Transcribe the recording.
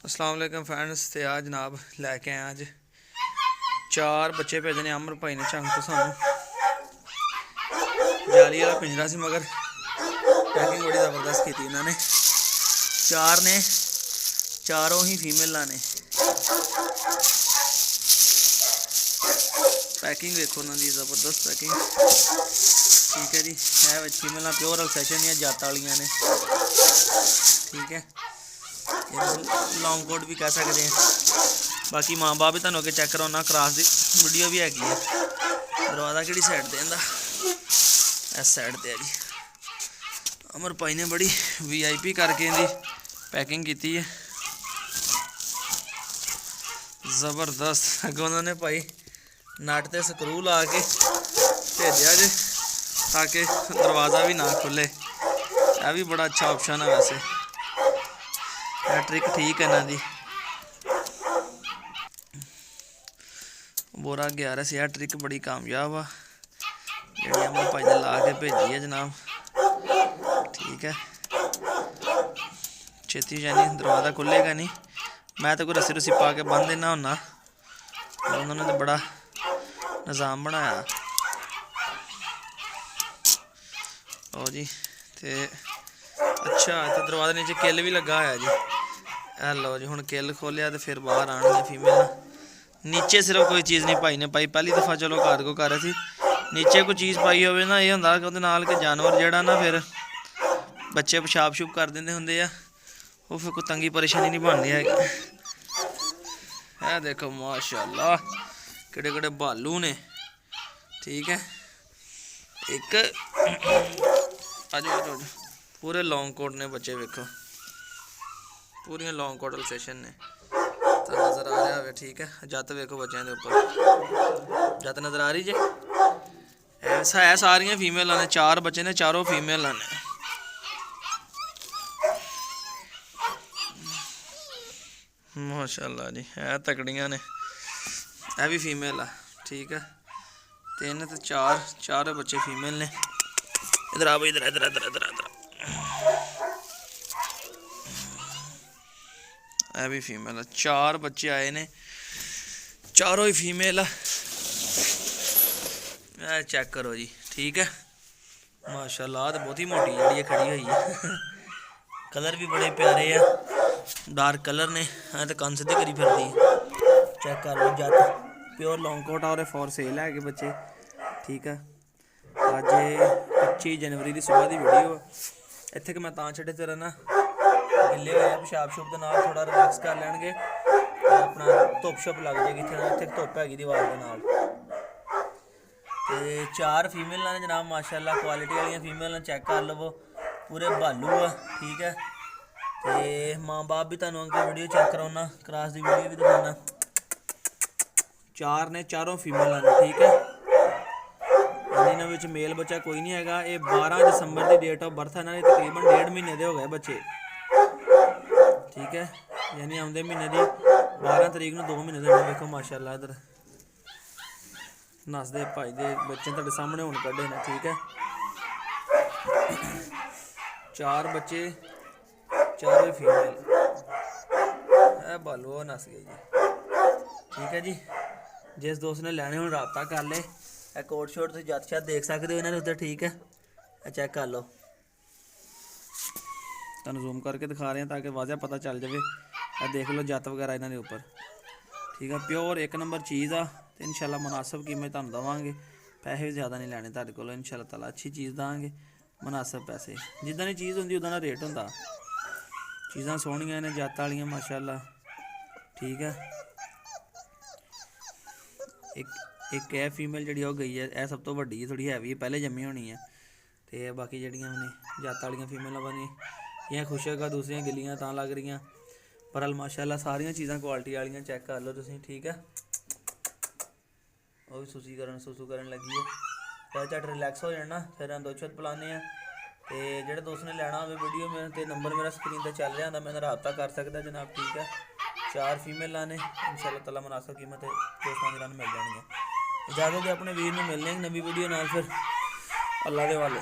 अस्सलाम वालेकुम फ्रेंड्स। तो आज जनाब लैके आए अज 4 बच्चे भेजने अमर भाई ने झंग तो सानू जाली वाला पिंजरा से मगर पैकिंग बड़ी ज़बरदस्त की इन्होंने। 4 ने, चारों ही फीमेल ने। पैकिंग देखो उन्होंने ज़बरदस्त पैकिंग, ठीक है जी। है फीमेल प्योर अल्सैशन या जाता वालियां ने, ठीक है। लॉन्ग कोट भी कह सकते हैं। बाकी माँ बाप भी तुहानू अगे चैक कराना, क्रॉस की वीडियो भी हैगी है। दरवाज़ा कि साइड पर इनका, इस साइड पर है जी। अमर भाई ने बड़ी VIP करके इनकी पैकिंग की है, ज़बरदस्त। अगर उन्होंने भाई नट ते स्क्रू ला के भेजा जे ताकि दरवाज़ा भी ना खुले। यह भी बड़ा अच्छा ऑप्शन है वैसे, ट्रिक ठीक है इन्हों की। बोरा 11 से यह ट्रिक बड़ी कामयाब आ जी अमर भाई ने ला के भेजी है जनाब, ठीक है। छेती जानी दरवाज़ा खुलेगा नहीं। मैं तो कोई रस्सी रुस्सी पा के बंद देना होना, उन्होंने तो बड़ा निज़ाम बनाया। ओ जी ते अच्छा, तो दरवाजे नीचे किल भी लगा है जी। लो जी, हुण किल खोलिया तो फिर बाहर आने फीमेल। नीचे सिर्फ कोई चीज़ नहीं भाई ने पाई, पहली दफ़ा चलो घर को कर सी। नीचे कोई चीज़ पाई हो ना, ये होंदा कि उहदे नाल कि जानवर जिहड़ा ना फिर बच्चे पेशाब शूब कर देंदे हुंदे आ, वो फिर कोई तंगी परेशानी नहीं बनती है। है देखो माशाल्लाह केड़े केड़े भालू ने, ठीक है। एक आज पूरे लॉन्ग कोट ने बच्चे, वेखो पूरी लॉन्ग कोट अल्सैशन ने, तो नज़र आ रहा है, ठीक है। जत वेखो बच्चों के उपर जत नज़र आ रही जे। ऐसा है सारियां फीमेल ने, 4 बच्चे ने, चारों फीमेल ने। माशाल्लाह जी, है तकड़ियां ने। यह भी फीमेल है, ठीक है। 3 तो 4 बच्चे फीमेल ने। इधर आ भाई, इधर इधर इधर इधर इधर। यह भी फीमेल है। 4 बच्चे आए ने, चारों ही फीमेल है। चेक करो जी, ठीक है। माशाल्लाह तो बहुत ही मोटी जी खड़ी हुई है। कलर भी बड़े प्यारे है, डार्क कलर ने। तो कन सीधे करी फिरती, चेक कर लो। जत प्योर लॉन्ग कोट और फॉर सेल है बच्चे, ठीक है। अज 25 जनवरी की सुबह की वीडियो। इत्थे मैं तां छड्डे तेरा ना गिले हुए पेशाब शूब के नाल थोड़ा रिलैक्स कर लैणगे, अपना धुप शुप लग जाएगी। इत्थे धुप हैगी दीवार के नाल। ते 4 फीमेल ने जनाब, माशाल्लाह क्वालिटी वाली फीमेल। चेक कर लवो, पूरे भालू आ, ठीक है। ते माँ बाप भी तुहानू अगे वीडियो चेक कराना, क्रॉस की वीडियो भी दिखाना। 4 ने, चारों फीमेल ने, ठीक है। इन्होंने विच मेल बच्चा कोई नहीं है। ये 12 दिसंबर की डेट ऑफ बर्थ है इन्होंने, तकरीबन 1.5 महीने के हो गए बच्चे, ठीक है। यानी आउंदे महीने की 12 तरीक को 2 महीने के। देखो माशाल्लाह इधर नसदे भजदे बच्चे तुहाडे सामने हुण कड्ढे ने, ठीक है। 4 बच्चे, चारों ही फीमेल। है बालू नस गई जी, ठीक है जी। जिस दोस्त ने लैने हूँ रबता कर ले। कोट शोट तुम जत शत देख सकते हो इन्होंने उत्तर, ठीक है। चेक कर लो, तुम जूम करके दिखा रहे हैं ताकि वाज़ा पता चल जाए। देख लो जत वगैरह इन्होंने उपर, ठीक है। प्योर 1 नंबर चीज़ आ। तो इंशाल्लाह मुनासिब कीमत तुहानू देवांगे, पैसे भी ज़्यादा नहीं लैने तुहाडे कोलों। इंशाल्लाह ताला अच्छी चीज़ देंगे, मुनासिब पैसे। जिद्दां दी चीज़ होंदी उद्दां दा रेट होंदा। चीज़ां सोहणियां ने, जत वालियां माशाल्लाह, ठीक है। एक है फीमेल जी गई है, यह सब तो वड्डी है, थोड़ी हैवी है, पहले जम्मी होनी है। तो बाकी जड़ियाँ उन्हें जत वाली फीमेल बनी इं खुशक आ, दूसरियाँ गिलियाँ तां लग रही। पर अल माशाल्लाह सारियां चीज़ां क्वालिटी वाली। चेक कर लो तुसीं, ठीक है। वो भी सुसू करन लगी है, फिर झट रिलैक्स हो जाना। फिर दुध शुद्ध पिलाने। तो जोड़े दोस्त ने लैना हो वीडियो में, तो नंबर मेरा स्क्रीन पर चल रहा, मैं रबता कर सकता जनाब, ठीक है। 4 फीमेल ने, इंशाल्लाह ताला मुनासिब कीमत दोस्तों वीरां नूं मिल जाएगी। इजाज़त दे अपने वीर नूं मिलने नवी वीडियो नाल, फिर अल्लाह दे वाले।